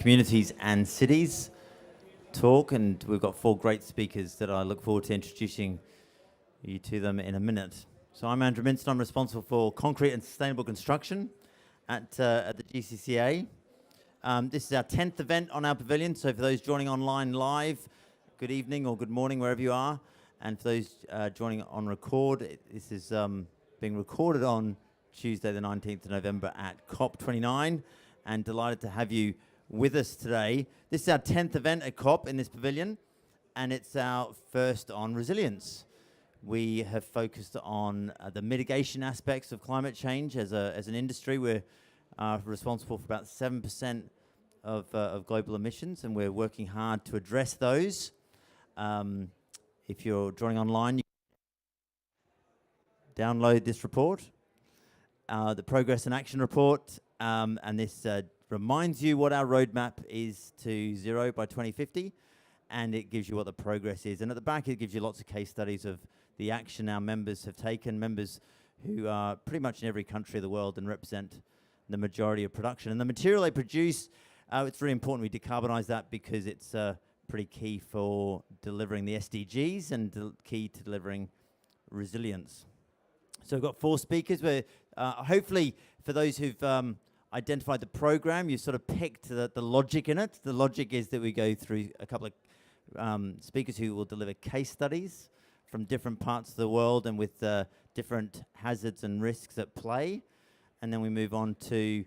Communities and Cities talk, and we've got 4 great speakers that I look forward to introducing you to them in a minute. So I'm Andrew Minston. I'm responsible for concrete and sustainable construction at the GCCA. This is our 10th event on our pavilion, so for those joining online live, good evening or good morning wherever you are, and for those joining on record, this is being recorded on Tuesday the 19th of November at COP29, and delighted to have you with us today. This is our 10th event at COP in this pavilion, and it's our first on resilience. We have focused on the mitigation aspects of climate change as an industry. We're responsible for about 7% of global emissions, and we're working hard to address those. If you're joining online, you can download this report, the Progress and Action Report, and this reminds you what our roadmap is to zero by 2050, and it gives you what the progress is. And at the back, it gives you lots of case studies of the action our members have taken, members who are pretty much in every country of the world and represent the majority of production. And the material they produce, it's really important we decarbonize that because it's pretty key for delivering the SDGs and key to delivering resilience. So we've got 4 speakers. We're hopefully, for those who've identified the program, you sort of picked the logic in it. The logic is that we go through a couple of speakers who will deliver case studies from different parts of the world and with different hazards and risks at play. And then we move on to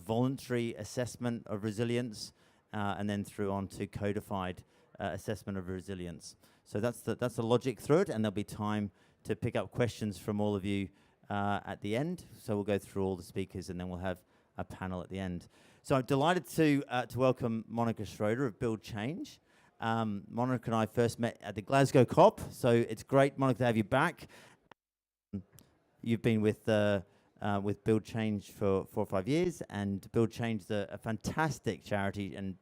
voluntary assessment of resilience, and then through on to codified assessment of resilience. So that's the logic through it, and there'll be time to pick up questions from all of you at the end. So we'll go through all the speakers, and then we'll have a panel at the end. So I'm delighted to welcome Monica Schroeder of Build Change. Monica and I first met at the Glasgow COP, so it's great, Monica, to have you back. You've been with Build Change for 4 or 5 years, and Build Change is a fantastic charity, and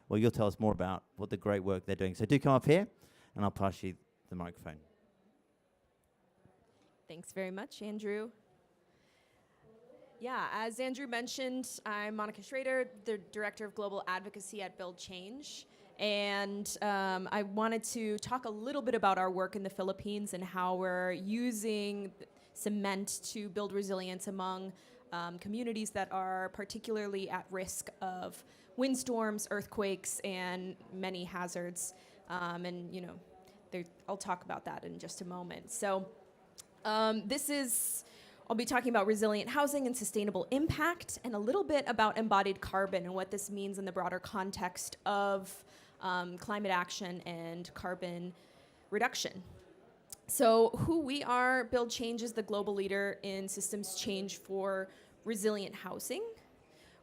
well, you'll tell us more about what the great work they're doing. So do come up here, and I'll pass you the microphone. Thanks very much, Andrew. Yeah, as Andrew mentioned, I'm Monica Schroeder, the Director of Global Advocacy at Build Change. And I wanted to talk a little bit about our work in the Philippines and how we're using cement to build resilience among communities that are particularly at risk of windstorms, earthquakes, and many hazards. And, you know, I'll talk about that in just a moment. So I'll be talking about resilient housing and sustainable impact, and a little bit about embodied carbon and what this means in the broader context of climate action and carbon reduction. So who we are, Build Change is the global leader in systems change for resilient housing.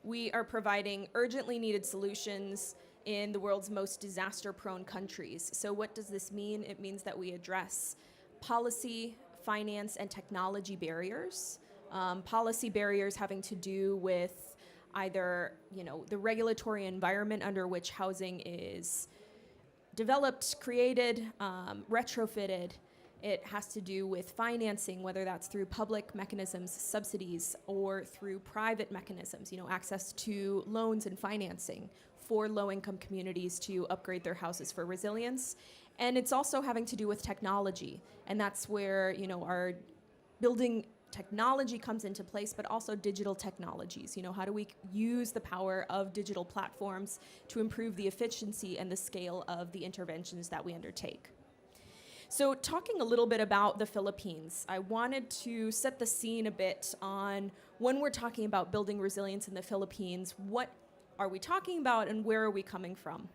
We are providing urgently needed solutions in the world's most disaster-prone countries. So what does this mean? It means that we address policy, finance, and technology barriers. Policy barriers having to do with either, you know, the regulatory environment under which housing is developed, created, retrofitted. It has to do with financing, whether that's through public mechanisms, subsidies, or through private mechanisms, you know, access to loans and financing for low-income communities to upgrade their houses for resilience. And it's also having to do with technology, and that's where, you know, our building technology comes into place, but also digital technologies. You know, how do we use the power of digital platforms to improve the efficiency and the scale of the interventions that we undertake? So talking a little bit about the Philippines, I wanted to set the scene a bit on when we're talking about building resilience in the Philippines, what are we talking about and where are we coming from?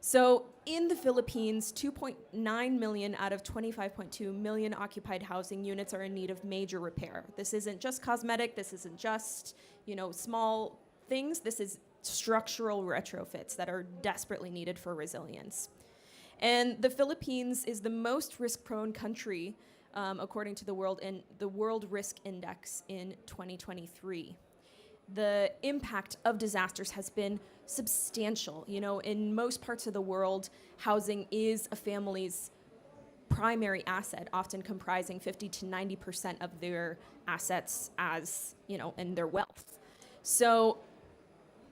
So in the Philippines, 2.9 million out of 25.2 million occupied housing units are in need of major repair. This isn't just cosmetic, this isn't just, you know, small things, this is structural retrofits that are desperately needed for resilience. And the Philippines is the most risk-prone country, according to the World Risk Index in 2023. The impact of disasters has been substantial. You know, in most parts of the world, housing is a family's primary asset, often comprising 50 to 90% of their assets as, you know, and their wealth. So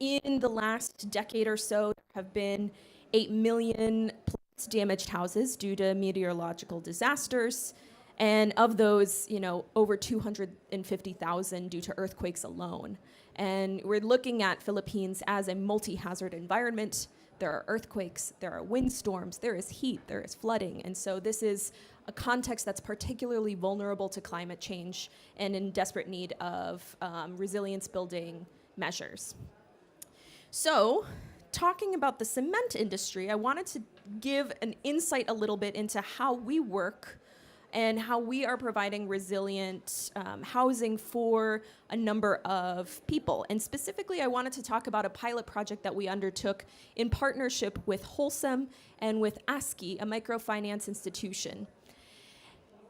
In the last decade or so, there have been 8 million plus damaged houses due to meteorological disasters. And of those, over 250,000 due to earthquakes alone. And we're looking at Philippines as a multi-hazard environment. There are earthquakes, there are windstorms, there is heat, there is flooding. And so this is a context that's particularly vulnerable to climate change and in desperate need of resilience building measures. So, talking about the cement industry, I wanted to give an insight a little bit into how we work and how we are providing resilient housing for a number of people. And specifically, I wanted to talk about a pilot project that we undertook in partnership with Wholesome and with ASCII, a microfinance institution.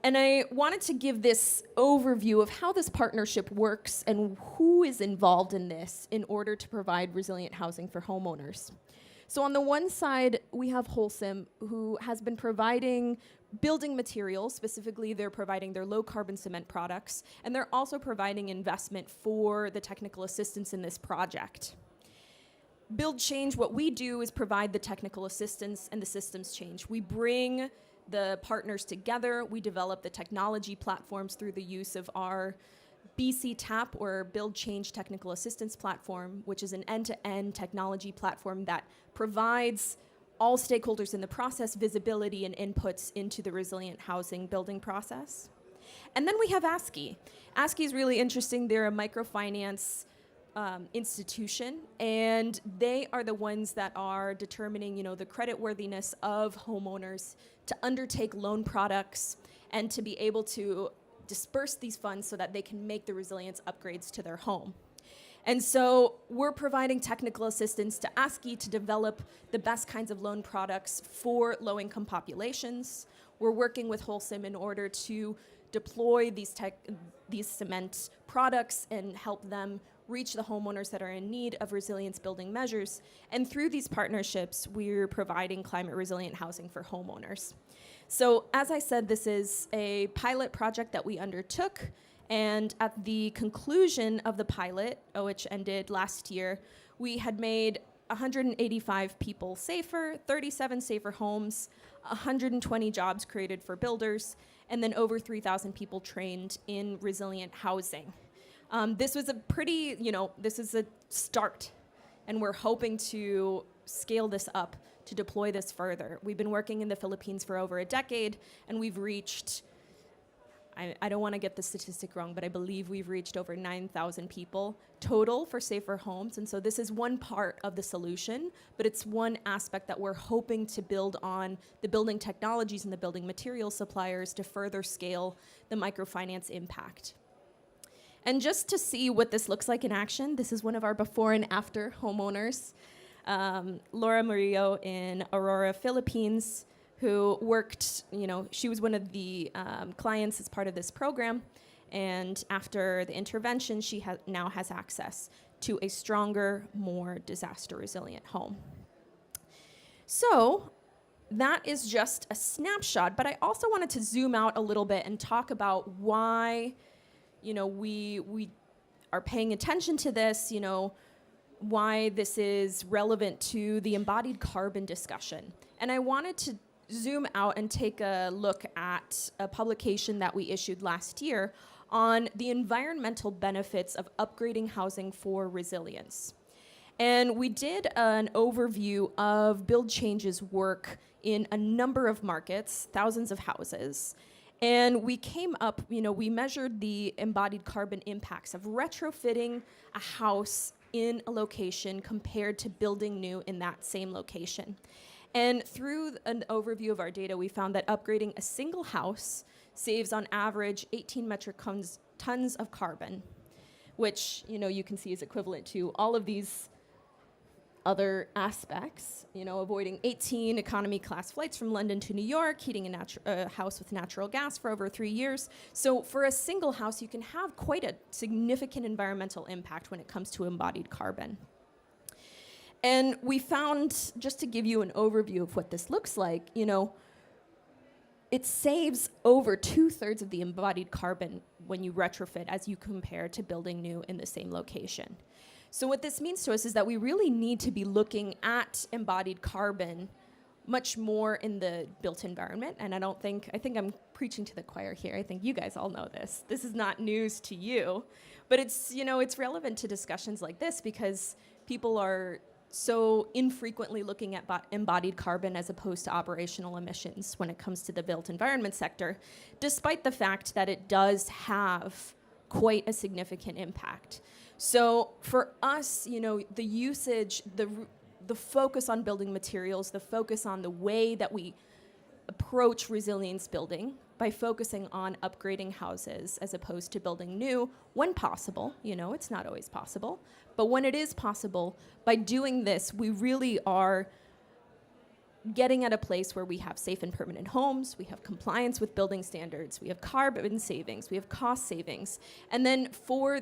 And I wanted to give this overview of how this partnership works and who is involved in this in order to provide resilient housing for homeowners. So on the one side, we have Wholesome, who has been providing building materials. Specifically, they're providing their low carbon cement products, and they're also providing investment for the technical assistance in this project. Build Change, what we do is provide the technical assistance and the systems change. We bring the partners together. We develop the technology platforms through the use of our BC TAP, or Build Change Technical Assistance Platform, which is an end-to-end technology platform that provides all stakeholders in the process visibility and inputs into the resilient housing building process. And then we have ASCII. ASCII is really interesting. They're a microfinance institution, and they are the ones that are determining, the creditworthiness of homeowners to undertake loan products and to be able to disperse these funds so that they can make the resilience upgrades to their home. And so we're providing technical assistance to ASCII to develop the best kinds of loan products for low-income populations. We're working with Wholesome in order to deploy these cement products and help them reach the homeowners that are in need of resilience building measures. And through these partnerships, we're providing climate resilient housing for homeowners. So as I said, this is a pilot project that we undertook. And at the conclusion of the pilot, which ended last year, we had made 185 people safer, 37 safer homes, 120 jobs created for builders, and then over 3,000 people trained in resilient housing. This was a pretty, this is a start, and we're hoping to scale this up to deploy this further. We've been working in the Philippines for over a decade, and we've reached, I don't want to get the statistic wrong, but I believe we've reached over 9,000 people total for safer homes. And so this is one part of the solution, but it's one aspect that we're hoping to build on the building technologies and the building material suppliers to further scale the microfinance impact. And just to see what this looks like in action, this is one of our before and after homeowners. Laura Murillo in Aurora, Philippines, who worked, she was one of the clients as part of this program. And after the intervention, she now has access to a stronger, more disaster resilient home. So that is just a snapshot, but I also wanted to zoom out a little bit and talk about why we are paying attention to this, why this is relevant to the embodied carbon discussion. And I wanted to zoom out and take a look at a publication that we issued last year on the environmental benefits of upgrading housing for resilience. And we did an overview of Build Change's work in a number of markets, thousands of houses. And we came up, we measured the embodied carbon impacts of retrofitting a house in a location compared to building new in that same location. And through an overview of our data, we found that upgrading a single house saves on average 18 metric tons of carbon, which you can see is equivalent to all of these other aspects, avoiding 18 economy class flights from London to New York, heating a house with natural gas for over 3 years. So for a single house, you can have quite a significant environmental impact when it comes to embodied carbon. And we found, just to give you an overview of what this looks like, it saves over 2/3 of the embodied carbon when you retrofit as you compare to building new in the same location. So what this means to us is that we really need to be looking at embodied carbon much more in the built environment. And I think I'm preaching to the choir here. I think you guys all know this. This is not news to you, but it's relevant to discussions like this because people are so infrequently looking at embodied carbon as opposed to operational emissions when it comes to the built environment sector, despite the fact that it does have quite a significant impact. So for us, the usage, the focus on building materials, the focus on the way that we approach resilience building by focusing on upgrading houses as opposed to building new when possible. It's not always possible, but when it is possible, by doing this, we really are getting at a place where we have safe and permanent homes, we have compliance with building standards, we have carbon savings, we have cost savings, and then for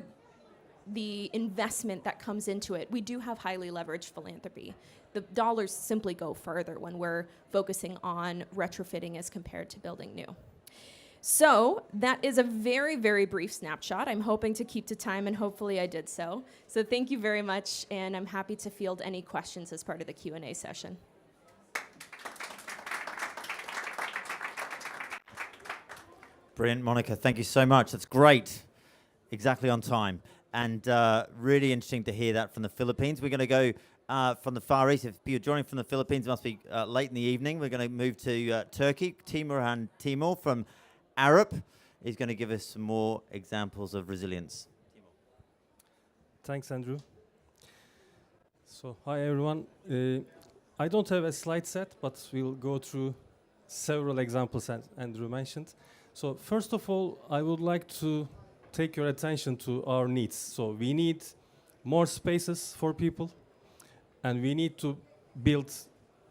the investment that comes into it, we do have highly leveraged philanthropy. The dollars simply go further when we're focusing on retrofitting as compared to building new. So that is a very, very brief snapshot. I'm hoping to keep to time, and hopefully I did so. So thank you very much, and I'm happy to field any questions as part of the Q&A session. Brilliant, Monica. Thank you so much. That's great. Exactly on time. And really interesting to hear that from the Philippines. We're going to go from the Far East. If you're joining from the Philippines, it must be late in the evening. We're going to move to Turkey. Timur from Arab is going to give us some more examples of resilience. Thanks, Andrew. So, hi, everyone. I don't have a slide set, but we'll go through several examples that Andrew mentioned. So, first of all, I would like to take your attention to our needs. So we need more spaces for people, and we need to build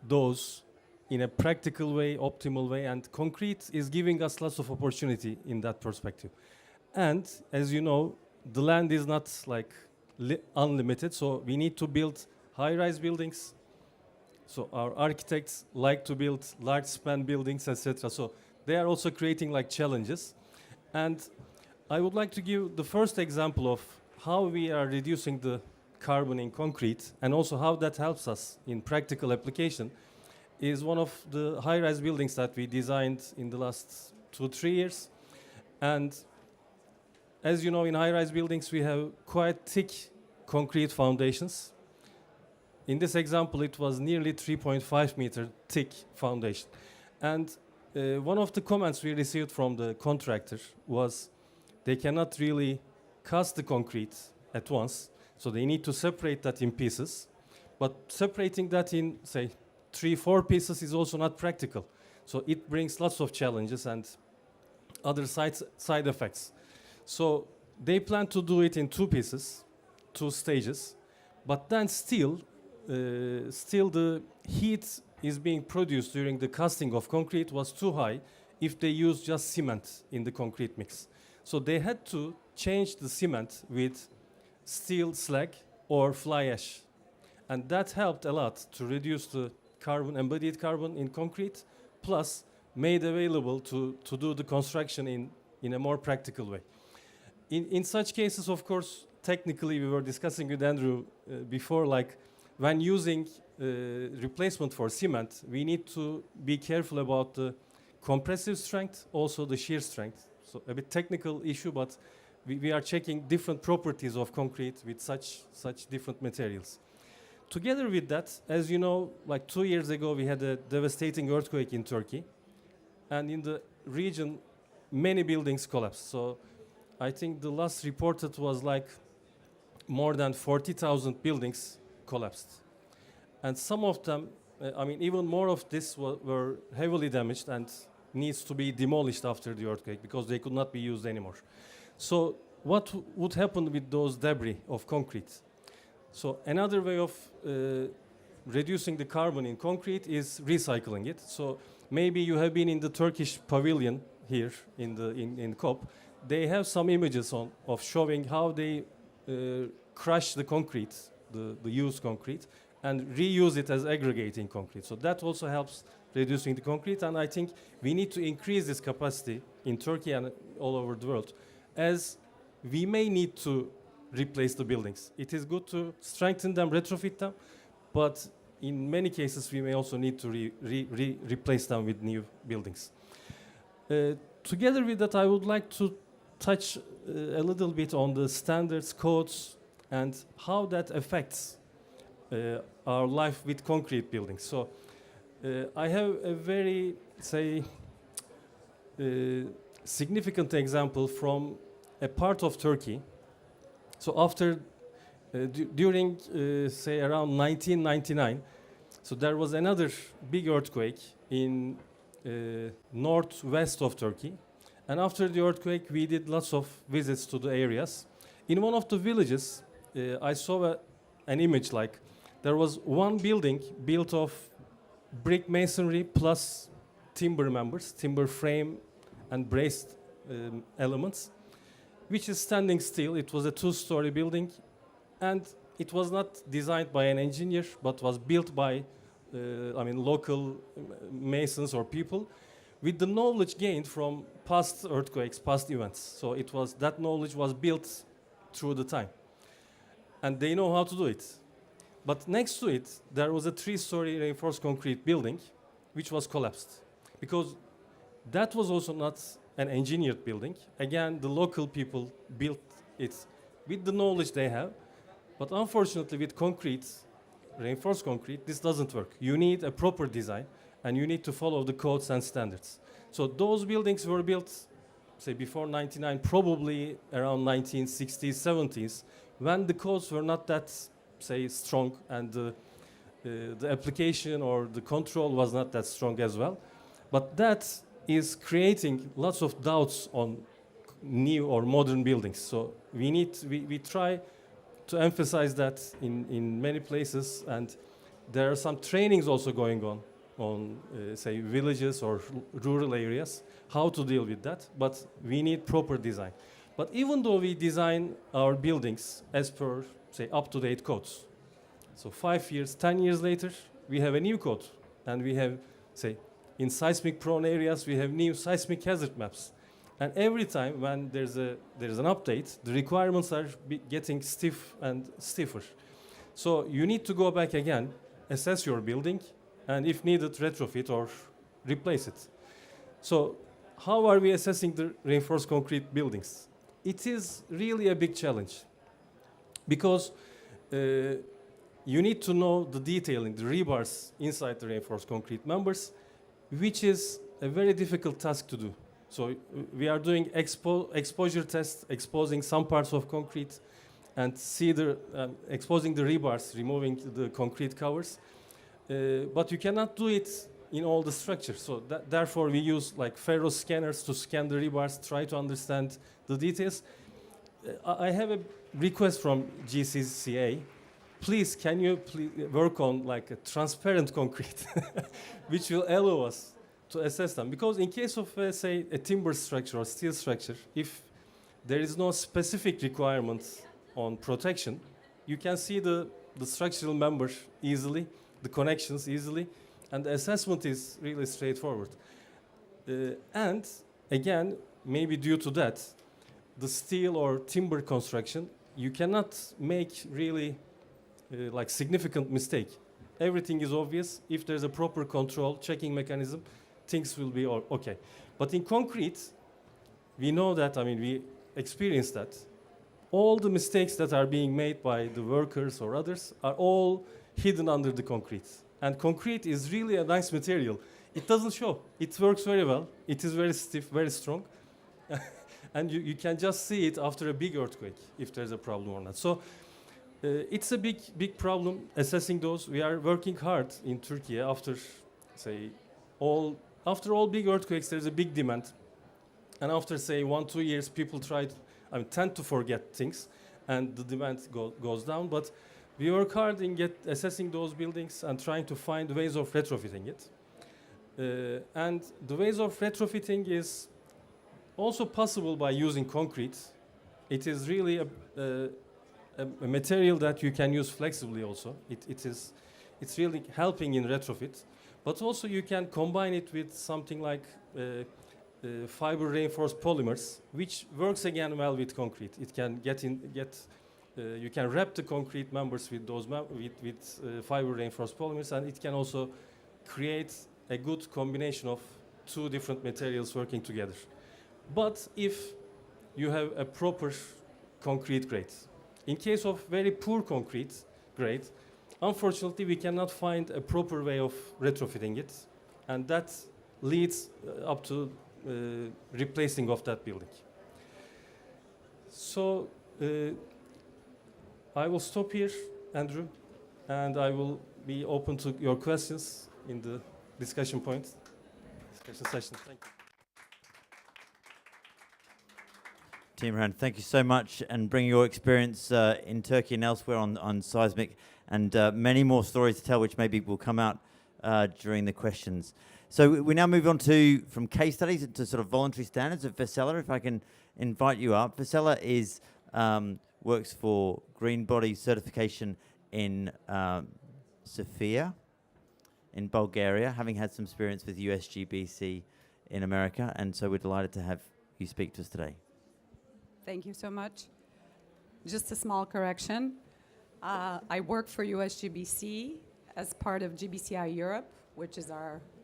those in a practical way, optimal way, and concrete is giving us lots of opportunity in that perspective. And as you know, the land is not like unlimited, so we need to build high-rise buildings. So our architects like to build large span buildings, etc. So they are also creating like challenges. And I would like to give the first example of how we are reducing the carbon in concrete and also how that helps us in practical application is one of the high-rise buildings that we designed in the last 2-3 years. And as you know, in high-rise buildings, we have quite thick concrete foundations. In this example, it was nearly 3.5 meter thick foundation. And one of the comments we received from the contractor was they cannot really cast the concrete at once, so they need to separate that in pieces. But separating that in, say, 3-4 pieces is also not practical. So it brings lots of challenges and other side effects. So they plan to do it in 2 pieces, 2 stages, but then still the heat is being produced during the casting of concrete was too high if they use just cement in the concrete mix. So they had to change the cement with steel slag or fly ash. And that helped a lot to reduce the carbon, embodied carbon in concrete, plus made available to do the construction in a more practical way. In such cases, of course, technically we were discussing with Andrew before, like when using replacement for cement, we need to be careful about the compressive strength, also the shear strength. So a bit technical issue, but we are checking different properties of concrete with such different materials. Together with that, as you know, like 2 years ago, we had a devastating earthquake in Turkey. And in the region, many buildings collapsed. So I think the last reported was like more than 40,000 buildings collapsed. And some of them, even more of this were heavily damaged and needs to be demolished after the earthquake because they could not be used anymore. So what would happen with those debris of concrete? So another way of reducing the carbon in concrete is recycling it. So maybe you have been in the Turkish pavilion here in COP. They have some images of showing how they crush the concrete, the used concrete, and reuse it as aggregating concrete. So that also helps reducing the concrete, and I think we need to increase this capacity in Turkey and all over the world, as we may need to replace the buildings. It is good to strengthen them, retrofit them, but in many cases we may also need to replace them with new buildings. Together with that, I would like to touch a little bit on the standards, codes, and how that affects our life with concrete buildings. So I have a very, say, significant example from a part of Turkey. So after, during, say, around 1999, so there was another big earthquake in northwest of Turkey. And after the earthquake, we did lots of visits to the areas. In one of the villages, I saw an image like there was one building built of brick masonry plus timber members, timber frame and braced elements, which is standing still. It was a two-story building, and it was not designed by an engineer, but was built by, local masons or people, with the knowledge gained from past earthquakes, past events. So it was, that knowledge was built through the time. And they know how to do it. But next to it, there was a three-story reinforced concrete building, which was collapsed. Because that was also not an engineered building. Again, the local people built it with the knowledge they have. But unfortunately, with concrete, reinforced concrete, this doesn't work. You need a proper design, and you need to follow the codes and standards. So those buildings were built, say, before 99, probably around 1960s, 70s, when the codes were not that, say, strong, and the application or the control was not that strong as well. But that is creating lots of doubts on new or modern buildings. So we try to emphasize that in many places, and there are some trainings also going on say, villages or rural areas, how to deal with that, but we need proper design. But even though we design our buildings as per, say, up-to-date codes, so 5 years, 10 years later, we have a new code, and we have, say, in seismic-prone areas, we have new seismic hazard maps. And every time when there's an update, the requirements are getting stiff and stiffer. So you need to go back again, assess your building, and if needed, retrofit or replace it. So how are we assessing the reinforced concrete buildings? It is really a big challenge, because you need to know the detailing, the rebars inside the reinforced concrete members, which is a very difficult task to do. So we are doing exposure tests, exposing some parts of concrete, and exposing the rebars, removing the concrete covers. But you cannot do it in all the structures. So therefore, we use like ferro scanners to scan the rebars, try to understand the details. I have a request from GCCA. Please, can you work on like a transparent concrete, which will allow us to assess them? Because in case of, say, a timber structure or steel structure, if there is no specific requirement on protection, you can see the structural member easily, the connections easily, and the assessment is really straightforward. And again, maybe due to that, the steel or timber construction, you cannot make really like significant mistake. Everything is obvious. If there's a proper control, checking mechanism, things will be okay. But in concrete, we know that, we experience that. All the mistakes that are being made by the workers or others are all hidden under the concrete. And concrete is really a nice material. It doesn't show. It works very well. It is very stiff, very strong. And you can just see it after a big earthquake, if there's a problem or not. So it's a big problem assessing those. We are working hard in Turkey after, say, after all big earthquakes, there's a big demand. And after, say, 1-2 years, people tend to forget things, and the demand goes down. But we work hard in assessing those buildings and trying to find ways of retrofitting it. And the ways of retrofitting is also possible by using concrete. It is really a material that you can use flexibly also. It's really helping in retrofit. But also you can combine it with something like fiber reinforced polymers, which works again well with concrete. It can get you can wrap the concrete members with those fiber reinforced polymers, and it can also create a good combination of two different materials working together. But if you have a proper concrete grade, in case of very poor concrete grade, unfortunately we cannot find a proper way of retrofitting it, and that leads up to replacing of that building. So I will stop here, Andrew, and I will be open to your questions in the discussion session. Thank you. Timurhan, thank you so much, and bring your experience in Turkey and elsewhere on seismic, and many more stories to tell, which maybe will come out during the questions. So we now move on from case studies to sort of voluntary standards of Vesela. If I can invite you up. Vesela works for Green Body certification in Sofia in Bulgaria, having had some experience with USGBC in America, and so we're delighted to have you speak to us today. Thank you so much. Just a small correction. I work for USGBC as part of GCCA Europe, which is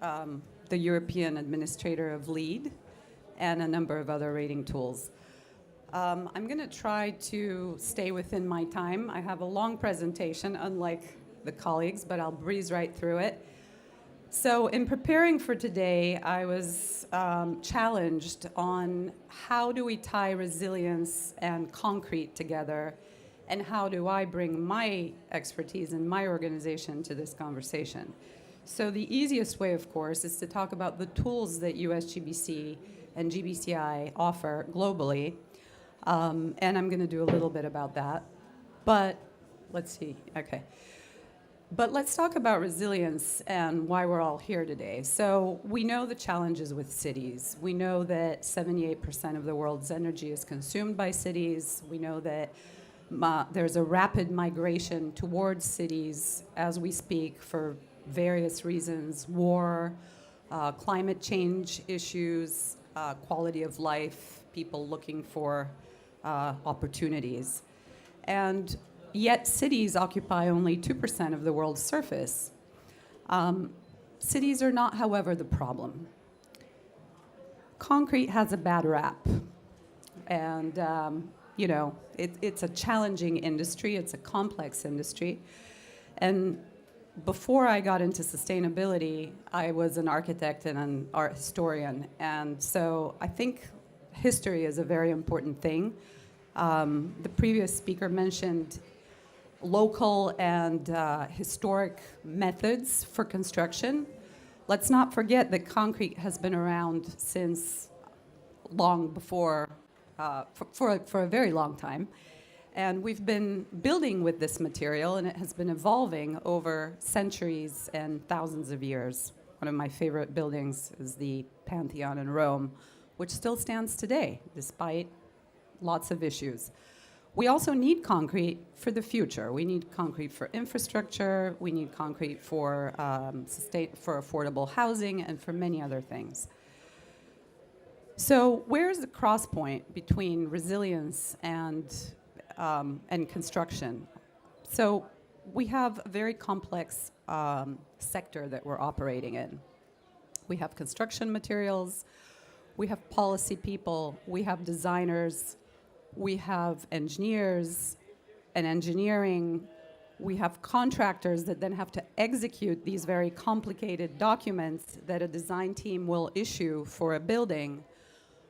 the European administrator of LEED, and a number of other rating tools. I'm going to try to stay within my time. I have a long presentation, unlike the colleagues, but I'll breeze right through it. So in preparing for today, I was challenged on how do we tie resilience and concrete together, and how do I bring my expertise and my organization to this conversation. So the easiest way, of course, is to talk about the tools that USGBC and GBCI offer globally, and I'm going to do a little bit about that. But let's see, okay. But let's talk about resilience and why we're all here today. So we know the challenges with cities. We know that 78% of the world's energy is consumed by cities. We know that there's a rapid migration towards cities as we speak for various reasons: war, climate change issues, quality of life, people looking for opportunities. And yet cities occupy only 2% of the world's surface. Cities are not, however, the problem. Concrete has a bad rap. And, it's a challenging industry. It's a complex industry. And before I got into sustainability, I was an architect and an art historian. And so I think history is a very important thing. The previous speaker mentioned local and historic methods for construction. Let's not forget that concrete has been around since long before, for a very long time. And we've been building with this material, and it has been evolving over centuries and thousands of years. One of my favorite buildings is the Pantheon in Rome, which still stands today, despite lots of issues. We also need concrete for the future. We need concrete for infrastructure. We need concrete for affordable housing and for many other things. So where's the cross point between resilience and construction? So we have a very complex sector that we're operating in. We have construction materials, we have policy people, we have designers, we have engineers and engineering, we have contractors that then have to execute these very complicated documents that a design team will issue for a building.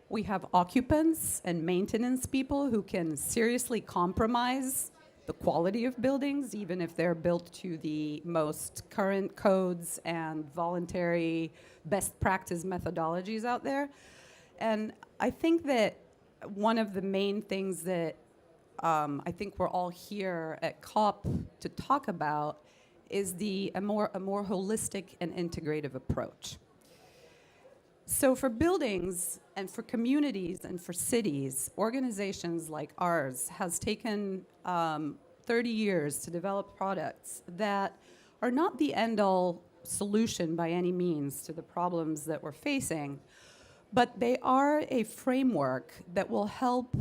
We have occupants and maintenance people who can seriously compromise the quality of buildings, even if they're built to the most current codes and voluntary best practice methodologies out there. And I think that one of the main things that I think we're all here at COP to talk about is a more holistic and integrative approach. So for buildings and for communities and for cities, organizations like ours has taken 30 years to develop products that are not the end-all solution by any means to the problems that we're facing, but they are a framework that will help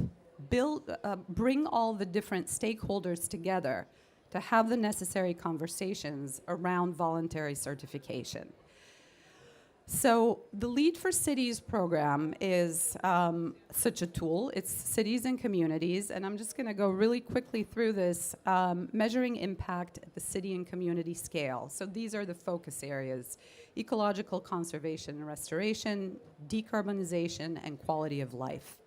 bring all the different stakeholders together to have the necessary conversations around voluntary certification. So the Lead for Cities program is such a tool. It's cities and communities, and I'm just going to go really quickly through this, measuring impact at the city and community scale. So these are the focus areas: ecological conservation and restoration, decarbonization, and quality of life.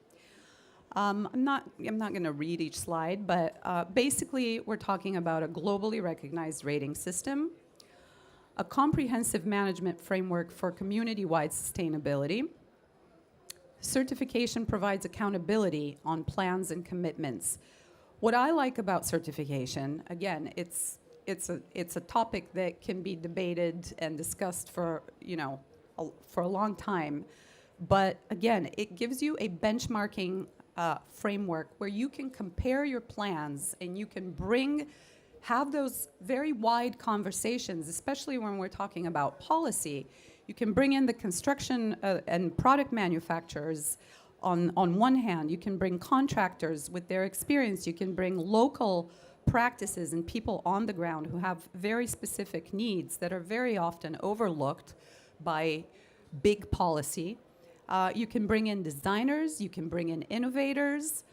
I'm not going to read each slide, but basically we're talking about a globally recognized rating system, a comprehensive management framework for community-wide sustainability. Certification provides accountability on plans and commitments. What I like about certification, again, it's a topic that can be debated and discussed for a long time, but again, it gives you a benchmarking framework where you can compare your plans and you can have those very wide conversations, especially when we're talking about policy. You can bring in the construction and product manufacturers on one hand. You can bring contractors with their experience. You can bring local practices and people on the ground who have very specific needs that are very often overlooked by big policy. You can bring in designers. You can bring in innovators.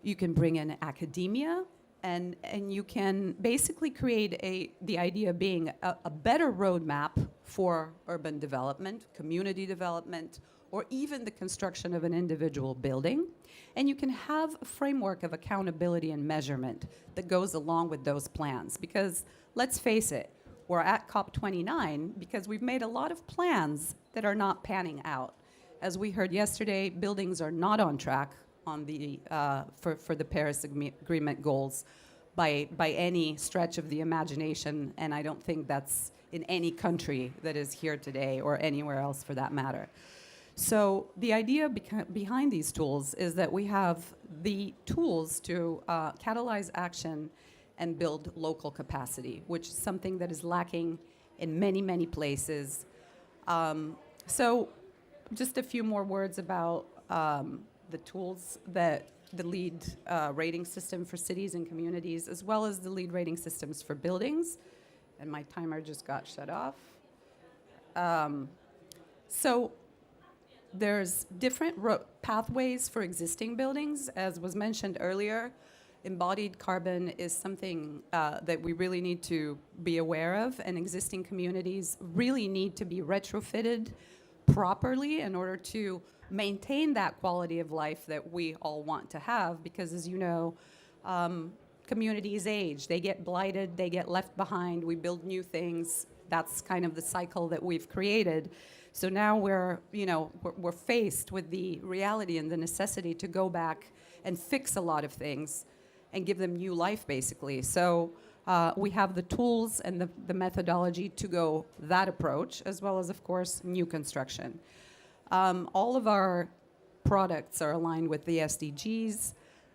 You can bring in academia. And you can basically create the idea being a better roadmap for urban development, community development, or even the construction of an individual building. And you can have a framework of accountability and measurement that goes along with those plans. Because let's face it, we're at COP29 because we've made a lot of plans that are not panning out. As we heard yesterday, buildings are not on track on the for the Paris Agreement goals by any stretch of the imagination, and I don't think that's in any country that is here today or anywhere else for that matter. So the idea behind these tools is that we have the tools to catalyze action and build local capacity, which is something that is lacking in many, many places. So just a few more words about the tools that the LEED rating system for cities and communities, as well as the LEED rating systems for buildings. And my timer just got shut off. So there's different pathways for existing buildings. As was mentioned earlier, embodied carbon is something that we really need to be aware of, and existing communities really need to be retrofitted properly in order to maintain that quality of life that we all want to have, because as you know, communities age, they get blighted, they get left behind, we build new things. That's kind of the cycle that we've created. So now we're faced with the reality and the necessity to go back and fix a lot of things and give them new life, basically. So we have the tools and the methodology to go that approach, as well as, of course, new construction. All of our products are aligned with the SDGs.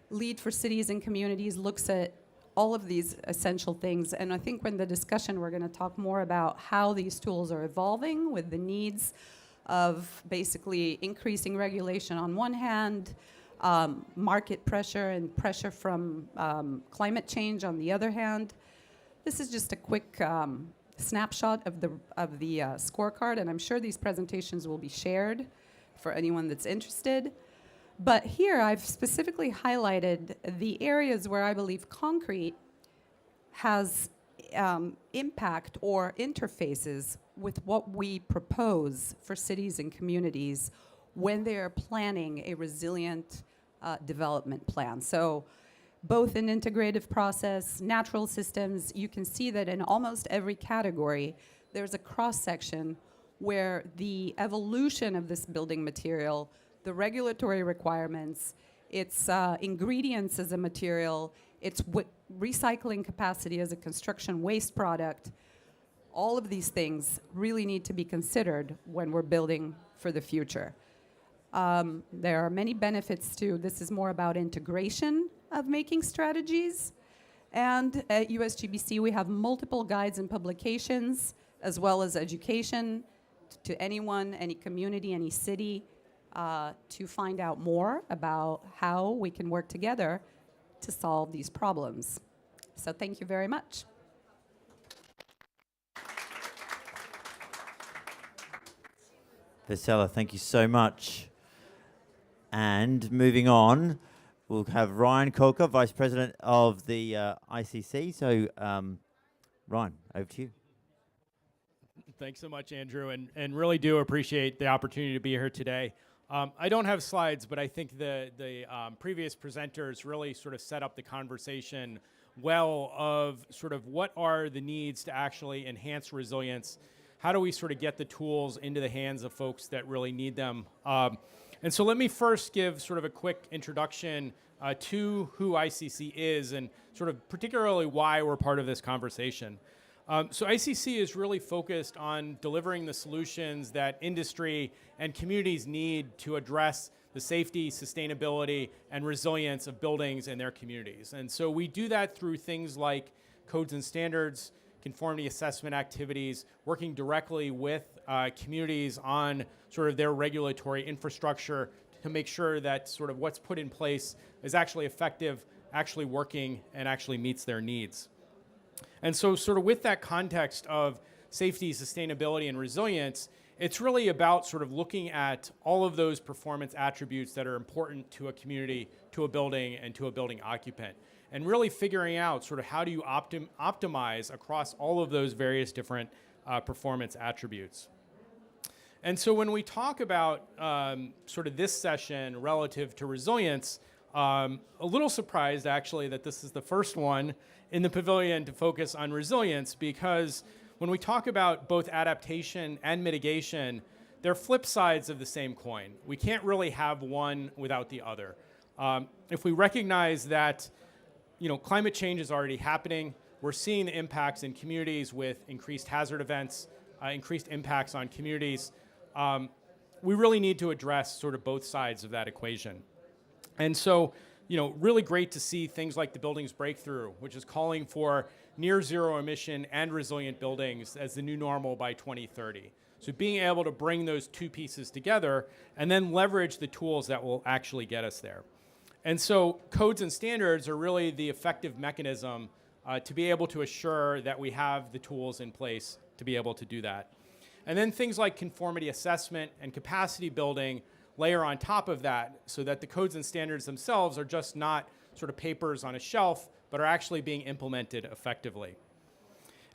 LEED for Cities and Communities looks at all of these essential things, and I think in the discussion we're going to talk more about how these tools are evolving with the needs of basically increasing regulation on one hand, market pressure and pressure from climate change on the other hand. This is just a quick snapshot of the scorecard, and I'm sure these presentations will be shared for anyone that's interested. But here I've specifically highlighted the areas where I believe concrete has impact or interfaces with what we propose for cities and communities when they are planning a resilient development plan. So both in integrative process, natural systems, you can see that in almost every category, there's a cross-section where the evolution of this building material, the regulatory requirements, its ingredients as a material, its recycling capacity as a construction waste product, all of these things really need to be considered when we're building for the future. There are many benefits to this. Is more about integration of making strategies. And at USGBC, we have multiple guides and publications, as well as education to anyone, any community, any city, to find out more about how we can work together to solve these problems. So thank you very much. Vesela, thank you so much. And moving on, we'll have Ryan Kolker, Vice President of the ICC. So, Ryan, over to you. Thanks so much, Andrew, and really do appreciate the opportunity to be here today. I don't have slides, but I think the previous presenters really sort of set up the conversation well of sort of what are the needs to actually enhance resilience. How do we sort of get the tools into the hands of folks that really need them? And so let me first give sort of a quick introduction to who ICC is and sort of particularly why we're part of this conversation. So ICC is really focused on delivering the solutions that industry and communities need to address the safety, sustainability, and resilience of buildings and their communities. And so we do that through things like codes and standards, conformity assessment activities, working directly with communities on sort of their regulatory infrastructure to make sure that sort of what's put in place is actually effective, actually working, and actually meets their needs. And so sort of with that context of safety, sustainability, and resilience, it's really about sort of looking at all of those performance attributes that are important to a community, to a building, and to a building occupant. And really figuring out sort of how do you optimize across all of those various different performance attributes. And so when we talk about sort of this session relative to resilience, a little surprised actually that this is the first one in the pavilion to focus on resilience, because when we talk about both adaptation and mitigation, they're flip sides of the same coin. We can't really have one without the other. If we recognize that climate change is already happening, we're seeing the impacts in communities with increased hazard events, increased impacts on communities, we really need to address sort of both sides of that equation. And so, really great to see things like the Buildings Breakthrough, which is calling for near zero emission and resilient buildings as the new normal by 2030. So being able to bring those two pieces together and then leverage the tools that will actually get us there. And so codes and standards are really the effective mechanism to be able to assure that we have the tools in place to be able to do that. And then things like conformity assessment and capacity building layer on top of that so that the codes and standards themselves are just not sort of papers on a shelf, but are actually being implemented effectively.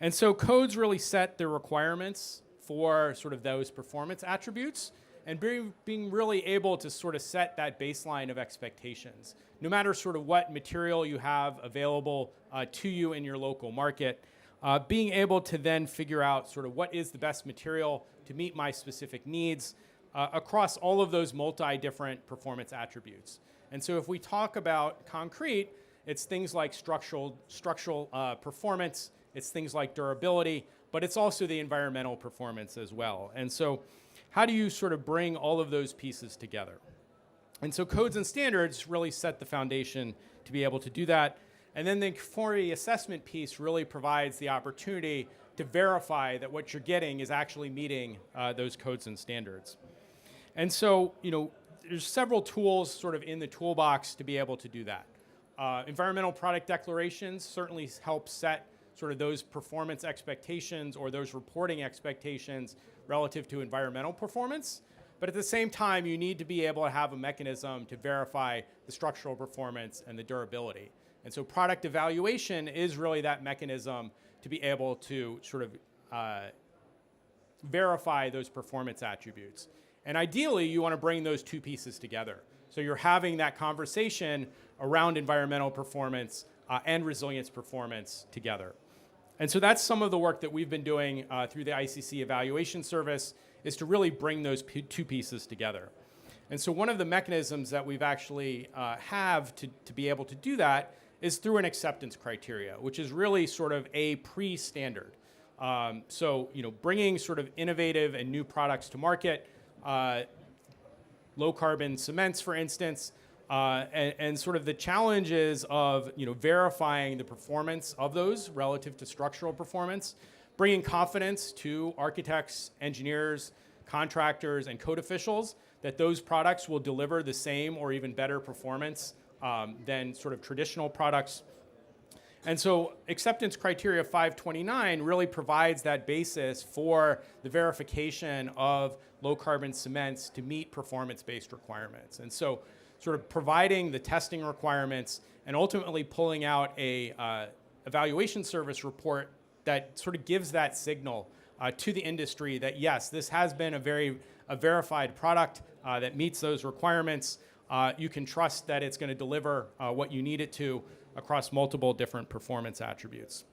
And so codes really set the requirements for sort of those performance attributes and being really able to sort of set that baseline of expectations. No matter sort of what material you have available to you in your local market, being able to then figure out sort of what is the best material to meet my specific needs across all of those multi-different performance attributes. And so if we talk about concrete, it's things like structural performance, it's things like durability, but it's also the environmental performance as well. And so how do you sort of bring all of those pieces together? And so codes and standards really set the foundation to be able to do that. And then the conformity assessment piece really provides the opportunity to verify that what you're getting is actually meeting those codes and standards. And so, there's several tools sort of in the toolbox to be able to do that. Environmental product declarations certainly help set sort of those performance expectations or those reporting expectations relative to environmental performance. But at the same time, you need to be able to have a mechanism to verify the structural performance and the durability. And so product evaluation is really that mechanism to be able to sort of verify those performance attributes. And ideally, you want to bring those two pieces together. So you're having that conversation around environmental performance and resilience performance together. And so that's some of the work that we've been doing through the ICC evaluation service, is to really bring those two pieces together. And so one of the mechanisms that we've actually have to be able to do that is through an acceptance criteria, which is really sort of a pre-standard. So, bringing sort of innovative and new products to market, low carbon cements, for instance, and sort of the challenges of verifying the performance of those relative to structural performance, bringing confidence to architects, engineers, contractors, and code officials that those products will deliver the same or even better performance than sort of traditional products. And so acceptance criteria 529 really provides that basis for the verification of low carbon cements to meet performance-based requirements. And so sort of providing the testing requirements and ultimately pulling out a evaluation service report that sort of gives that signal to the industry that yes, this has been a verified product that meets those requirements. You can trust that it's going to deliver what you need it to across multiple different performance attributes.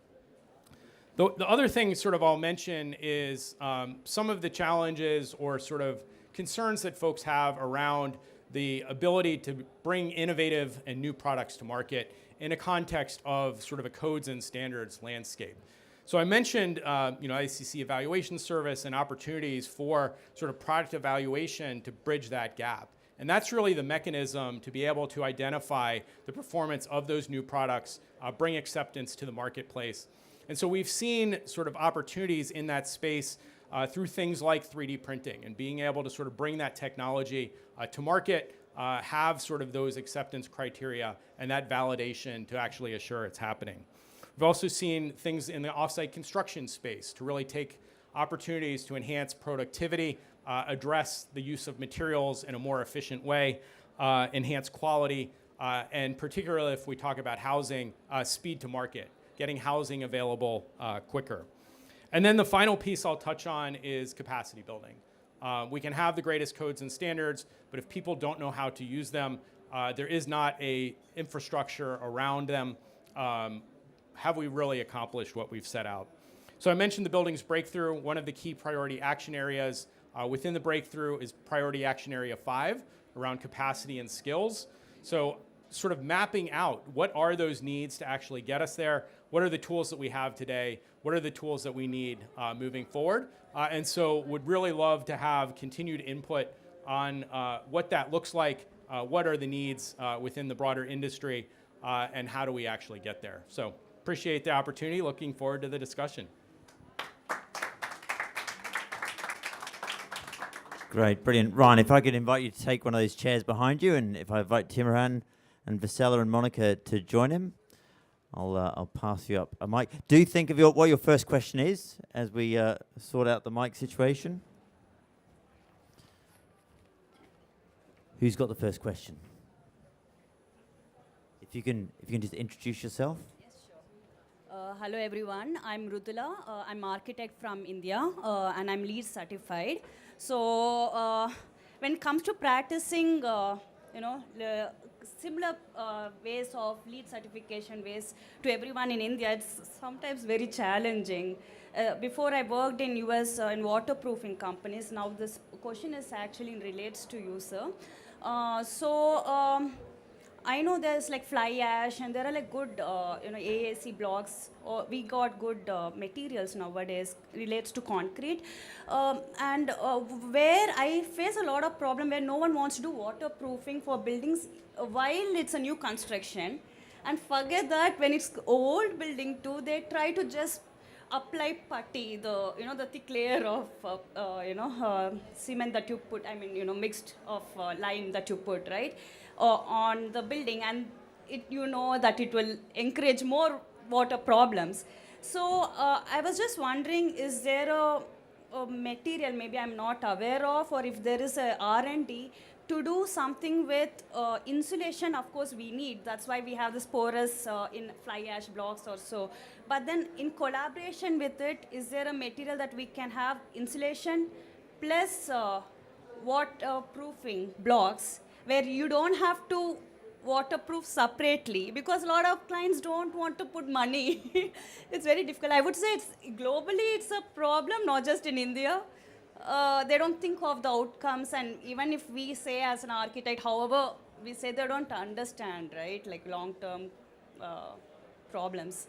The other thing sort of I'll mention is some of the challenges or sort of concerns that folks have around the ability to bring innovative and new products to market in a context of sort of a codes and standards landscape. So I mentioned ICC evaluation service and opportunities for sort of product evaluation to bridge that gap. And that's really the mechanism to be able to identify the performance of those new products, bring acceptance to the marketplace. And so we've seen sort of opportunities in that space through things like 3D printing and being able to sort of bring that technology to market, have sort of those acceptance criteria and that validation to actually assure it's happening. We've also seen things in the offsite construction space to really take opportunities to enhance productivity, address the use of materials in a more efficient way, enhance quality, and particularly if we talk about housing, speed to market, getting housing available quicker. And then the final piece I'll touch on is capacity building. We can have the greatest codes and standards, but if people don't know how to use them, there is not an infrastructure around them. Have we really accomplished what we've set out? So I mentioned the buildings breakthrough. One of the key priority action areas within the breakthrough is priority action area 5 around capacity and skills. So sort of mapping out what are those needs to actually get us there, what are the tools that we have today, what are the tools that we need moving forward. And so would really love to have continued input on what that looks like, what are the needs within the broader industry, and how do we actually get there. So appreciate the opportunity, looking forward to the discussion. Great, brilliant. Ryan, if I could invite you to take one of those chairs behind you, and if I invite Timoran and Vasela and Monica to join him, I'll pass you up a mic. Do think of what your first question is as we sort out the mic situation. Who's got the first question? If you can just introduce yourself. Yes, sure. Hello everyone, I'm Rutula. I'm architect from India and I'm LEED certified. So when it comes to practicing, similar ways of LEED certification ways to everyone in India, it's sometimes very challenging. Before I worked in US in waterproofing companies. Now this question is actually relates to you, sir. I know there's like fly ash and there are like good AAC blocks. We got good materials nowadays relates to concrete. Where I face a lot of problem where no one wants to do waterproofing for buildings while it's a new construction. And forget that when it's old building too, they try to just apply putty, the thick layer of cement that you put, mixed of lime that you put, right? On the building, and that it will encourage more water problems. So I was just wondering, is there a material maybe I'm not aware of, or if there is a R&D to do something with insulation? Of course we need, that's why we have this porous in fly ash blocks or so. But then in collaboration with it, is there a material that we can have insulation plus waterproofing blocks, where you don't have to waterproof separately, because a lot of clients don't want to put money. It's very difficult. I would say globally it's a problem, not just in India. They don't think of the outcomes, and even if we say as an architect, however, we say they don't understand, right? Like long-term problems.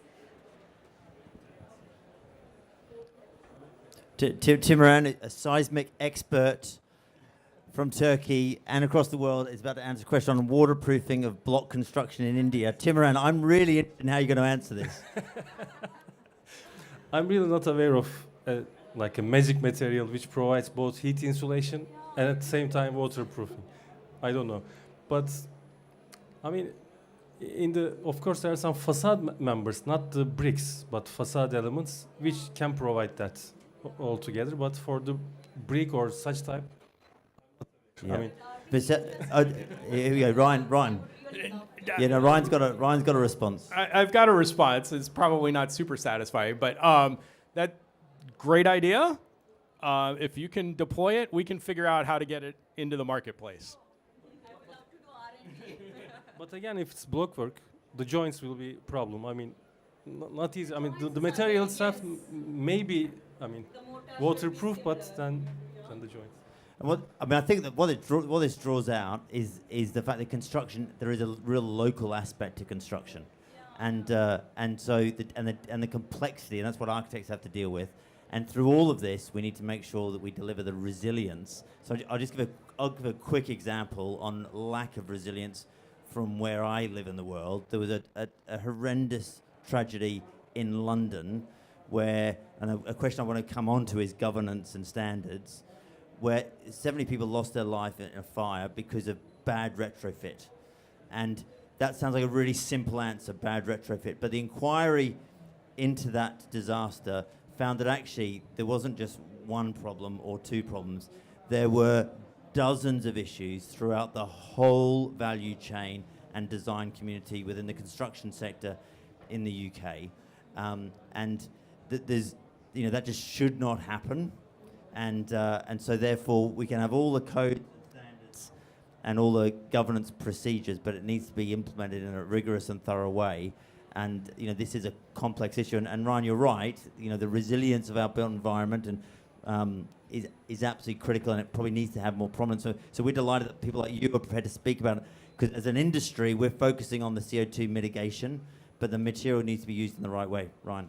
Timoran, a seismic expert from Turkey and across the world, is about to answer a question on waterproofing of block construction in India. Timoran, I'm really interested in how you're going to answer this. I'm really not aware of like a magic material which provides both heat insulation and at the same time waterproofing. I don't know, but I mean, of course there are some facade members, not the bricks, but facade elements which can provide that altogether. But for the brick or such type, Yeah. I mean, here we go, Ryan. Yeah, no, Ryan's got a response. I've got a response. It's probably not super satisfying, but that great idea. If you can deploy it, we can figure out how to get it into the marketplace. but again, if it's blockwork, the joints will be a problem. I mean, not easy. I mean, the material itself may be, I mean, waterproof, but then the joints. And I think that what this draws out is the fact that construction, there is a real local aspect to construction, and so the complexity, and that's what architects have to deal with. And through all of this, we need to make sure that we deliver the resilience. So I'll give a quick example on lack of resilience from where I live in the world. There was a horrendous tragedy in London where, and a question I want to come on to is governance and standards, where 70 people lost their life in a fire because of bad retrofit. And that sounds like a really simple answer, bad retrofit. But the inquiry into that disaster found that actually there wasn't just one problem or two problems. There were dozens of issues throughout the whole value chain and design community within the construction sector in the UK. That just should not happen. And so therefore we can have all the code standards and all the governance procedures, but it needs to be implemented in a rigorous and thorough way. And this is a complex issue. And Ryan, you're right. The resilience of our built environment is absolutely critical, and it probably needs to have more prominence. So we're delighted that people like you are prepared to speak about it, because as an industry, we're focusing on the CO2 mitigation, but the material needs to be used in the right way. Ryan.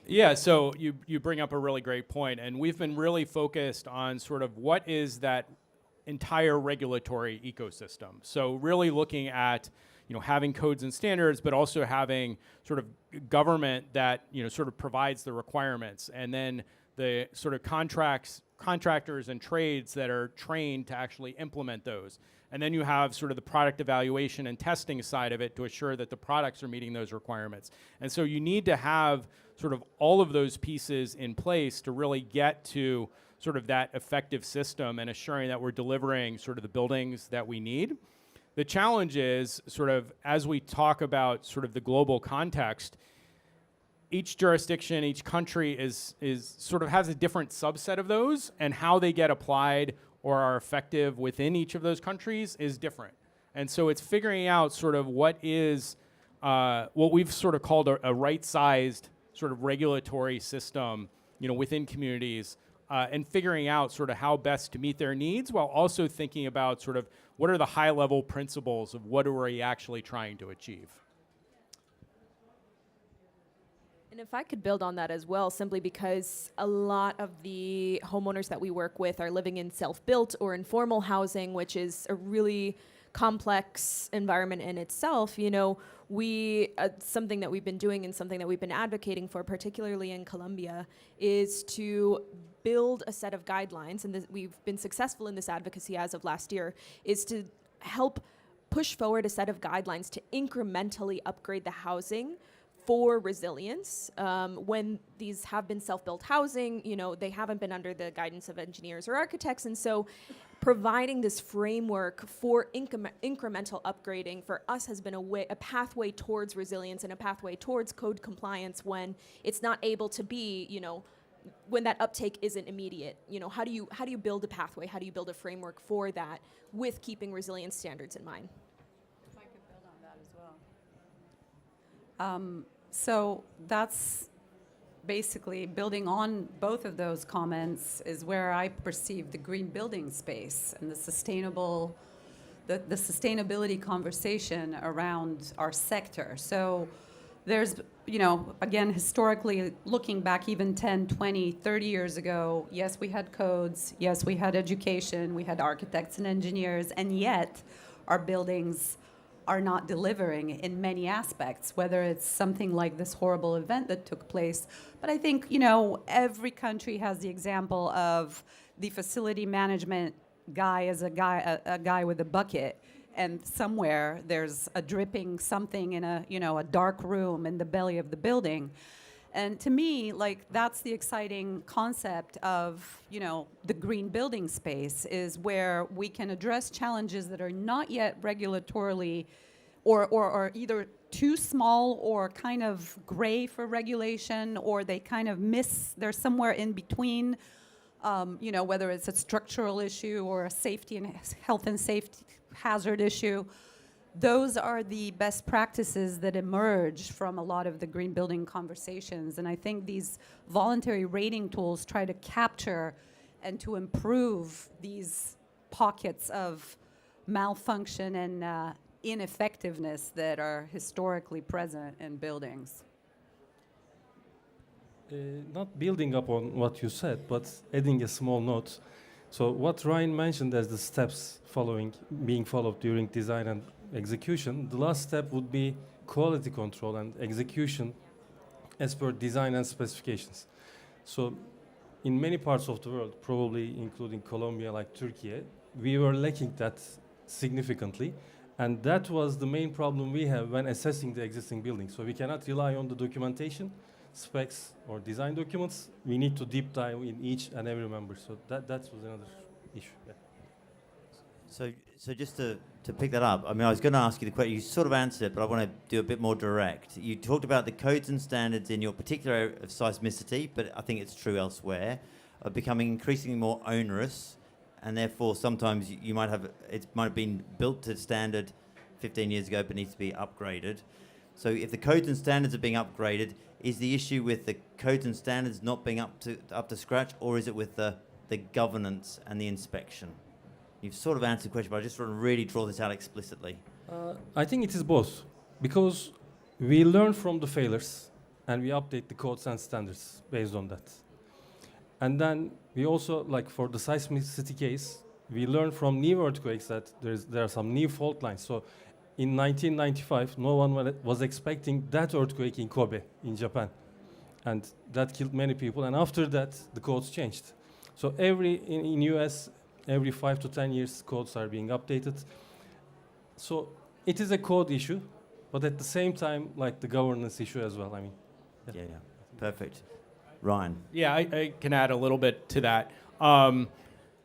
Yeah, so you bring up a really great point, and we've been really focused on sort of what is that entire regulatory ecosystem. So really looking at having codes and standards, but also having sort of government that sort of provides the requirements, and then the sort of contractors and trades that are trained to actually implement those. And then you have sort of the product evaluation and testing side of it to assure that the products are meeting those requirements. And so you need to have sort of all of those pieces in place to really get to sort of that effective system and assuring that we're delivering sort of the buildings that we need. The challenge is sort of, as we talk about sort of the global context, each jurisdiction, each country is sort of has a different subset of those, and how they get applied or are effective within each of those countries is different. And so it's figuring out sort of what is what we've sort of called a right-sized sort of regulatory system, within communities, and figuring out sort of how best to meet their needs, while also thinking about sort of what are the high-level principles of what are we actually trying to achieve. And if I could build on that as well, simply because a lot of the homeowners that we work with are living in self-built or informal housing, which is a really complex environment in itself. Something that we've been doing and something that we've been advocating for, particularly in Colombia, is to build a set of guidelines, and we've been successful in this advocacy as of last year, is to help push forward a set of guidelines to incrementally upgrade the housing for resilience. When these have been self-built housing, they haven't been under the guidance of engineers or architects, and so providing this framework for incremental upgrading for us has been a pathway towards resilience and a pathway towards code compliance when it's not able to be, when that uptake isn't immediate. How do you build a pathway? How do you build a framework for that with keeping resilience standards in mind? If I could build on that as well. So that's basically building on both of those comments is where I perceive the green building space and the sustainability conversation around our sector. So there's, again, historically looking back even 10, 20, 30 years ago, yes, we had codes, yes, we had education, we had architects and engineers, and yet our buildings are not delivering in many aspects, whether it's something like this horrible event that took place. But I think, every country has the example of the facility management guy as a guy with a bucket, and somewhere there's a dripping something in a dark room in the belly of the building. And to me, that's the exciting concept of, the green building space, is where we can address challenges that are not yet regulatorily or either too small or kind of gray for regulation, or they kind of they're somewhere in between, whether it's a structural issue or a safety and health and safety hazard issue. Those are the best practices that emerge from a lot of the green building conversations. And I think these voluntary rating tools try to capture and to improve these pockets of malfunction and ineffectiveness that are historically present in buildings. Not building up on what you said, but adding a small note. So what Ryan mentioned as the steps being followed during design and execution, the last step would be quality control and execution as per design and specifications. So in many parts of the world, probably including Colombia, like Turkey, we were lacking that significantly. And that was the main problem we have when assessing the existing building. So we cannot rely on the documentation, specs, or design documents. We need to deep dive in each and every member. So that was another issue. Yeah. So just to pick that up, I mean, I was going to ask you the question. You sort of answered it, but I want to do a bit more direct. You talked about the codes and standards in your particular area of seismicity, but I think it's true elsewhere, are becoming increasingly more onerous, and therefore sometimes it might have been built to standard 15 years ago, but needs to be upgraded. So if the codes and standards are being upgraded, is the issue with the codes and standards not being up to scratch, or is it with the governance and the inspection? You've sort of answered the question, but I just want to really draw this out explicitly. I think it is both, because we learn from the failures and we update the codes and standards based on that. And then we also, like for the seismicity case, we learn from new earthquakes that there are some new fault lines. So in 1995, no one was expecting that earthquake in Kobe, in Japan. And that killed many people. And after that, the codes changed. So in US, every 5 to 10 years, codes are being updated. So it is a code issue, but at the same time, like the governance issue as well. I mean, yeah. Perfect. Ryan. Yeah, I can add a little bit to that.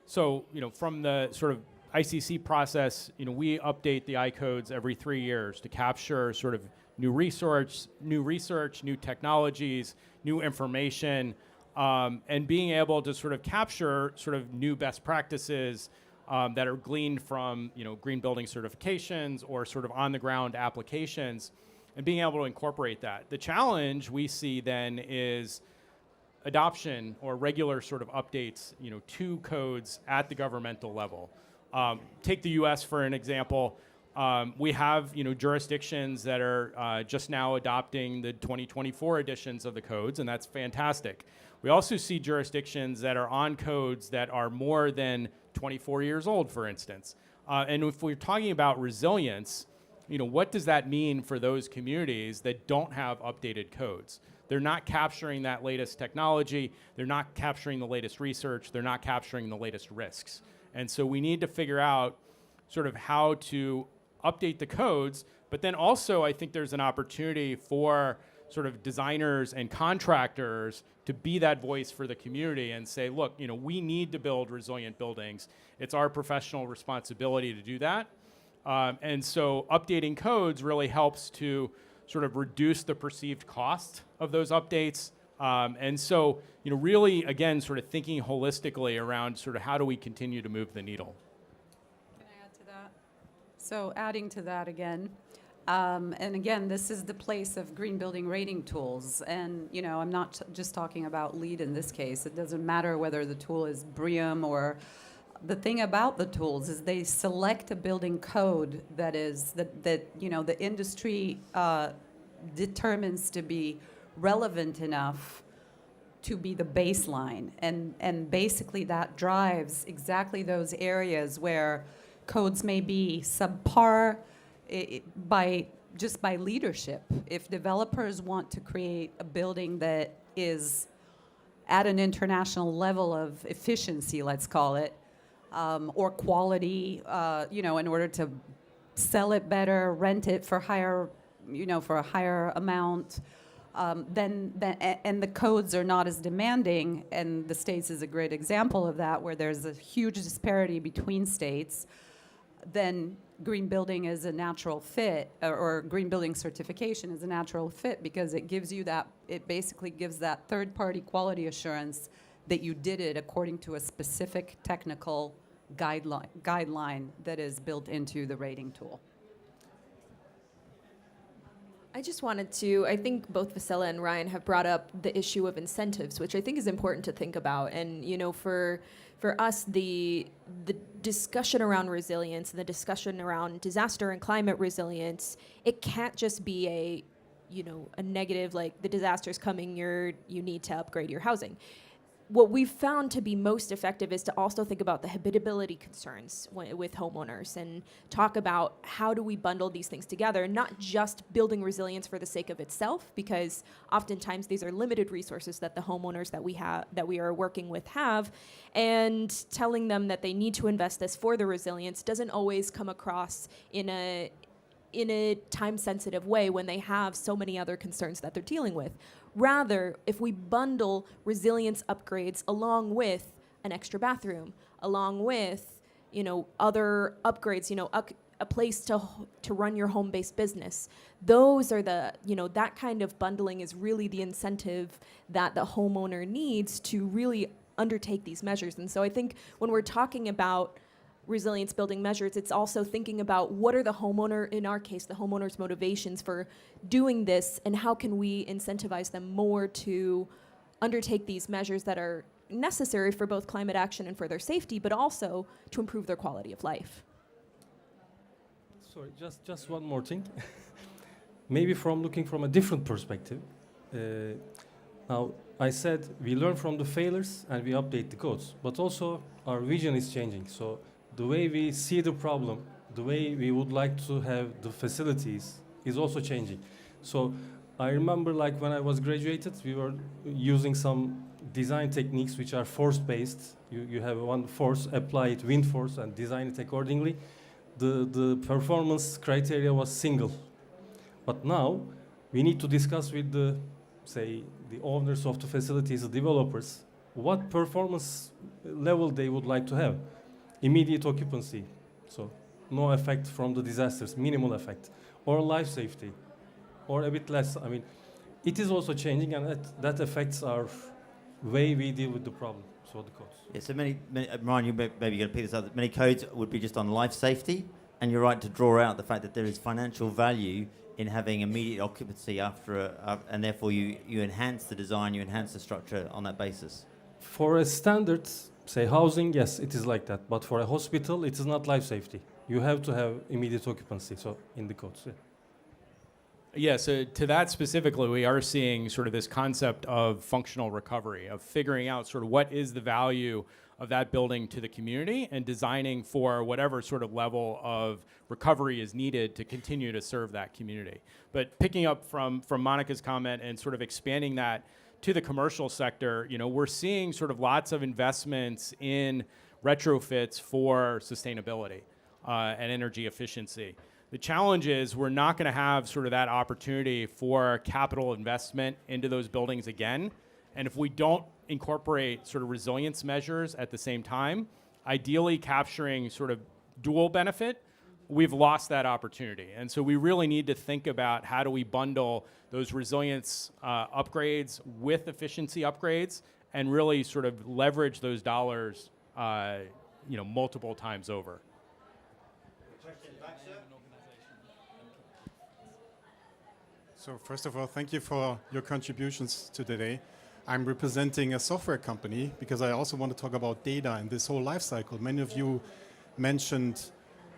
So, from the sort of ICC process, we update the I-codes every 3 years to capture sort of new research, new technologies, new information, and being able to sort of capture sort of new best practices that are gleaned from, green building certifications or sort of on-the-ground applications, and being able to incorporate that. The challenge we see then is adoption or regular sort of updates, to codes at the governmental level. Take the U.S. for an example. We have, jurisdictions that are just now adopting the 2024 editions of the codes, and that's fantastic. We also see jurisdictions that are on codes that are more than 24 years old, for instance. And if we're talking about resilience, what does that mean for those communities that don't have updated codes? They're not capturing that latest technology. They're not capturing the latest research. They're not capturing the latest risks. And so we need to figure out sort of how to update the codes, but then also I think there's an opportunity for sort of designers and contractors to be that voice for the community and say, look, we need to build resilient buildings. It's our professional responsibility to do that. And so updating codes really helps to sort of reduce the perceived cost of those updates. And so, really, again, sort of thinking holistically around sort of how do we continue to move the needle. Can I add to that? So adding to that again, and again, this is the place of green building rating tools. And, I'm not just talking about LEED in this case. It doesn't matter whether the tool is BREEAM or the thing about the tools is they select a building code that the industry determines to be relevant enough to be the baseline. And basically that drives exactly those areas where codes may be subpar. by just by leadership. If developers want to create a building that is at an international level of efficiency, let's call it, or quality, you know, in order to sell it better, rent it for higher, you know, for a higher amount, and the codes are not as demanding, and the States is a great example of that, where there's a huge disparity between states, then green building is a natural fit, or green building certification is a natural fit, because it gives you that, it basically gives that third-party quality assurance that you did it according to a specific technical guideline that is built into the rating tool. I just wanted to, I think both Vasila and Ryan have brought up the issue of incentives, which I think is important to think about. And, you know, for us, the discussion around resilience and the discussion around disaster and climate resilience, it can't just be a, you know, a negative, like the disaster's coming, you need to upgrade your housing. What we've found to be most effective is to also think about the habitability concerns with homeowners and talk about how do we bundle these things together, not just building resilience for the sake of itself, because oftentimes these are limited resources that the homeowners that we are working with have, and telling them that they need to invest this for the resilience doesn't always come across in a time-sensitive way when they have so many other concerns that they're dealing with. Rather, if we bundle resilience upgrades along with an extra bathroom, along with, you know, other upgrades, you know, a place to run your home-based business, those are the, you know, that kind of bundling is really the incentive that the homeowner needs to really undertake these measures. And so I think when we're talking about resilience building measures, it's also thinking about what are the homeowner, in our case, the homeowner's motivations for doing this, and how can we incentivize them more to undertake these measures that are necessary for both climate action and for their safety, but also to improve their quality of life. Sorry, just one more thing. Maybe looking from a different perspective. Now, I said we learn from the failures and we update the codes, but also our vision is changing. So the way we see the problem, the way we would like to have the facilities is also changing. So I remember, like, when I was graduated, we were using some design techniques which are force-based. You have one force, apply it, wind force, and design it accordingly. The performance criteria was single. But now we need to discuss with the owners of the facilities, the developers, what performance level they would like to have. Immediate occupancy, so no effect from the disasters, minimal effect, or life safety, or a bit less. I mean, it is also changing, and that affects our way we deal with the problem. So the codes. Yeah, so many Ryan, you maybe going to pick this up. Many codes would be just on life safety, and you're right to draw out the fact that there is financial value in having immediate occupancy after, and therefore you enhance the design, you enhance the structure on that basis. For a standard, say, housing, yes, it is like that. But for a hospital, it is not life safety. You have to have immediate occupancy, so in the codes. Yeah. Yeah, so to that specifically, we are seeing sort of this concept of functional recovery, of figuring out sort of what is the value of that building to the community and designing for whatever sort of level of recovery is needed to continue to serve that community. But picking up from Monica's comment and sort of expanding that to the commercial sector, you know, we're seeing sort of lots of investments in retrofits for sustainability and energy efficiency. The challenge is we're not going to have sort of that opportunity for capital investment into those buildings again. And if we don't incorporate sort of resilience measures at the same time, ideally capturing sort of dual benefit, we've lost that opportunity. And so we really need to think about how do we bundle those resilience upgrades with efficiency upgrades and really sort of leverage those dollars you know, multiple times over. So first of all, thank you for your contributions to today. I'm representing a software company because I also want to talk about data and this whole life cycle. Many of you mentioned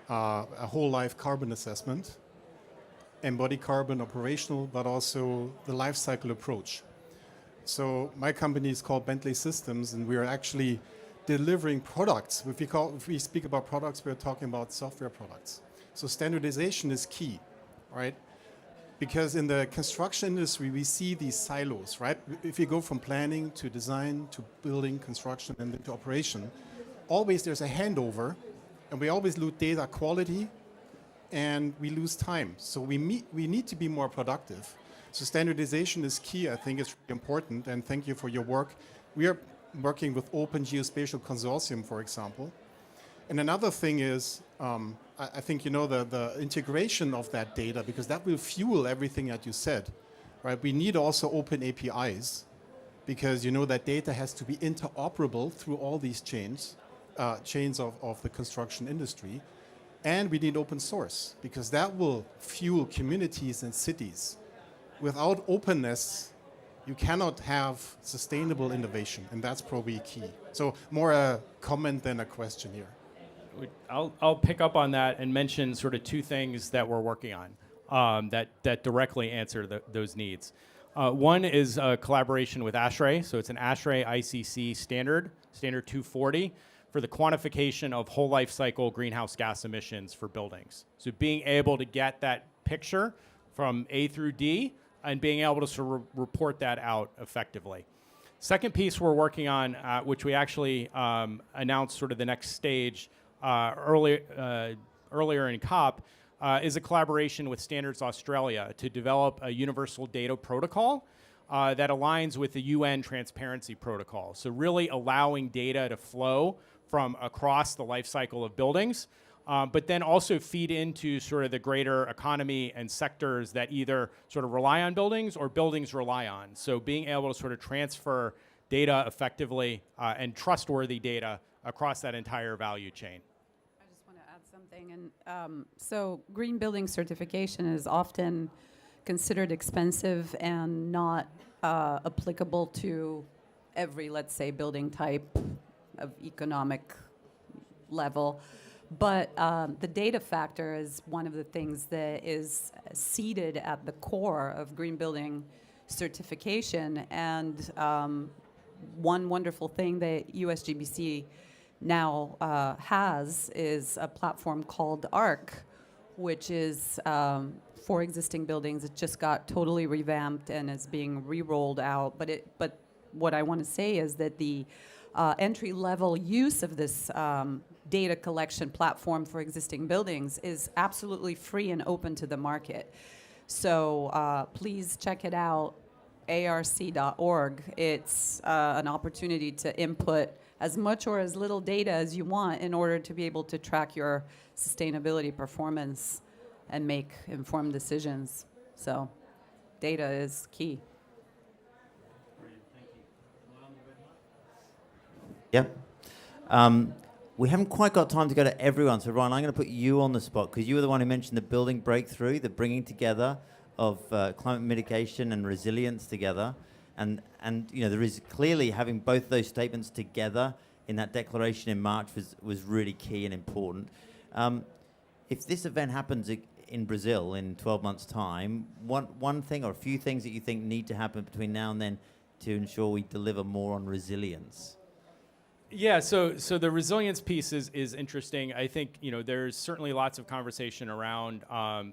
a whole life carbon assessment, embodied carbon operational, but also the life cycle approach. So my company is called Bentley Systems, and we are actually delivering products. If we speak about products, we're talking about software products. So standardization is key, right? Because in the construction industry, we see these silos, right? If you go from planning to design to building, construction, and then to operation, always there's a handover, and we always lose data quality, and we lose time. So we need to be more productive. So standardization is key. I think it's really important, and thank you for your work. We are working with Open Geospatial Consortium, for example. And another thing is, I think you know the integration of that data, because that will fuel everything that you said, right? We need also open APIs, because you know that data has to be interoperable through all these chains of the construction industry. And we need open source, because that will fuel communities and cities. Without openness, you cannot have sustainable innovation, and that's probably key. So more a comment than a question here. I'll pick up on that and mention sort of two things that we're working on that directly answer those needs. One is a collaboration with ASHRAE. So it's an ASHRAE ICC standard 240 for the quantification of whole life cycle greenhouse gas emissions for buildings. So being able to get that picture from A through D and being able to sort of report that out effectively. Second piece we're working on, which we actually announced sort of the next stage earlier in COP, is a collaboration with Standards Australia to develop a universal data protocol that aligns with the UN Transparency Protocol. So really allowing data to flow from across the life cycle of buildings, but then also feed into sort of the greater economy and sectors that either sort of rely on buildings or buildings rely on. So being able to sort of transfer data effectively and trustworthy data across that entire value chain. I just want to add something. And so green building certification is often considered expensive and not applicable to every, let's say, building type of economic level. But the data factor is one of the things that is seated at the core of green building certification. And one wonderful thing that USGBC now has is a platform called ARC, which is for existing buildings. It just got totally revamped and is being re-rolled out. But what I want to say is that the entry-level use of this data collection platform for existing buildings is absolutely free and open to the market. So please check it out, arc.org. It's an opportunity to input as much or as little data as you want in order to be able to track your sustainability performance and make informed decisions. So data is key. Yep. We haven't quite got time to go to everyone, so Ryan, I'm going to put you on the spot because you were the one who mentioned the building breakthrough, the bringing together of climate mitigation and resilience together, and you know there is clearly having both those statements together in that declaration in March was really key and important. If this event happens in Brazil in 12 months' time, one thing or a few things that you think need to happen between now and then to ensure we deliver more on resilience? Yeah, so the resilience piece is interesting. I think there's certainly lots of conversation around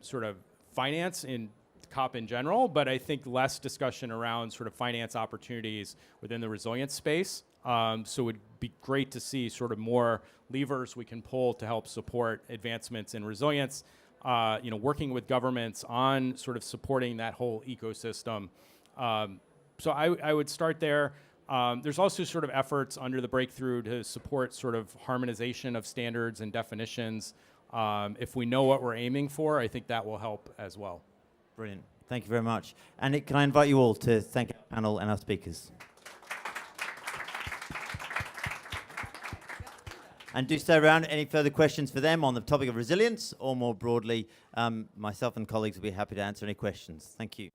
sort of finance in COP in general, but I think less discussion around sort of finance opportunities within the resilience space. So it'd be great to see sort of more levers we can pull to help support advancements in resilience. Working with governments on sort of supporting that whole ecosystem. So I would start there. There's also sort of efforts under the breakthrough to support sort of harmonization of standards and definitions. If we know what we're aiming for, I think that will help as well. Brilliant. Thank you very much. And can I invite you all to thank our panel and our speakers? And do stay around. Any further questions for them on the topic of resilience or more broadly, myself and colleagues will be happy to answer any questions. Thank you.